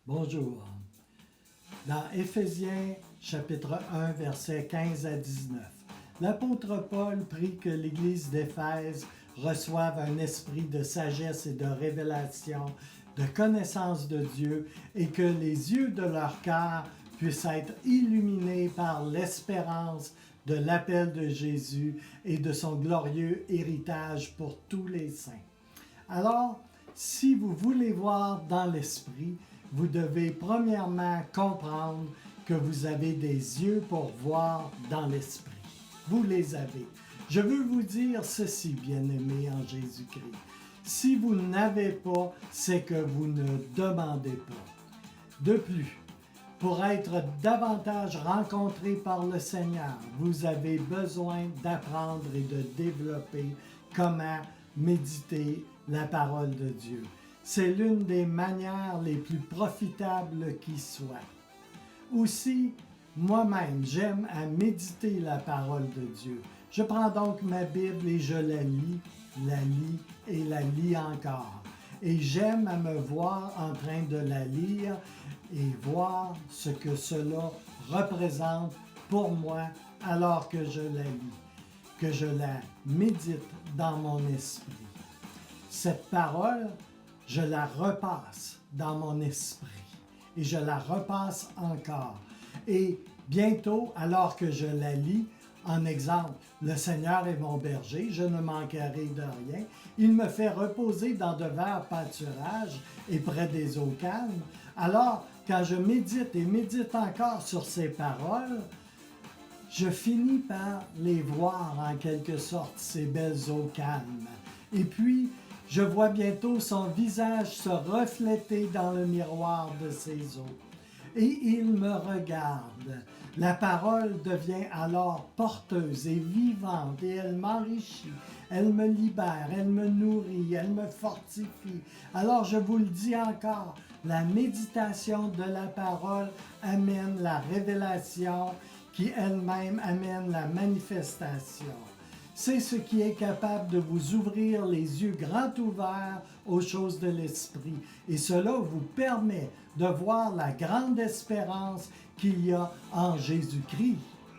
Bonjour. Dans Éphésiens chapitre 1, versets 15 à 19, l'apôtre Paul prie que l'Église d'Éphèse reçoive un esprit de sagesse et de révélation, de connaissance de Dieu, et que les yeux de leur cœur puissent être illuminés par l'espérance de l'appel de Jésus et de son glorieux héritage pour tous les saints. Alors, si vous voulez voir dans l'esprit, vous devez premièrement comprendre que vous avez des yeux pour voir dans l'esprit. Vous les avez. Je veux vous dire ceci, bien-aimés en Jésus-Christ. Si vous n'avez pas, c'est que vous ne demandez pas. De plus, pour être davantage rencontré par le Seigneur, vous avez besoin d'apprendre et de développer comment méditer la parole de Dieu. C'est l'une des manières les plus profitables qui soit. Aussi, moi-même, j'aime à méditer la parole de Dieu. Je prends donc ma Bible et je la lis et la lis encore. Et j'aime à me voir en train de la lire et voir ce que cela représente pour moi alors que je la lis, que je la médite dans mon esprit. Cette parole, je la repasse dans mon esprit et je la repasse encore. Et bientôt, alors que je la lis, en exemple, le Seigneur est mon berger, je ne manquerai de rien. Il me fait reposer dans de verts pâturages et près des eaux calmes. Alors, quand je médite et médite encore sur ces paroles, je finis par les voir en quelque sorte, ces belles eaux calmes. Et puis, je vois bientôt son visage se refléter dans le miroir de ces eaux. Et il me regarde. La parole devient alors porteuse et vivante et elle m'enrichit. Elle me libère, elle me nourrit, elle me fortifie. Alors je vous le dis encore, la méditation de la parole amène la révélation qui elle-même amène la manifestation. C'est ce qui est capable de vous ouvrir les yeux grands ouverts aux choses de l'esprit. Et cela vous permet de voir la grande espérance qu'il y a en Jésus-Christ.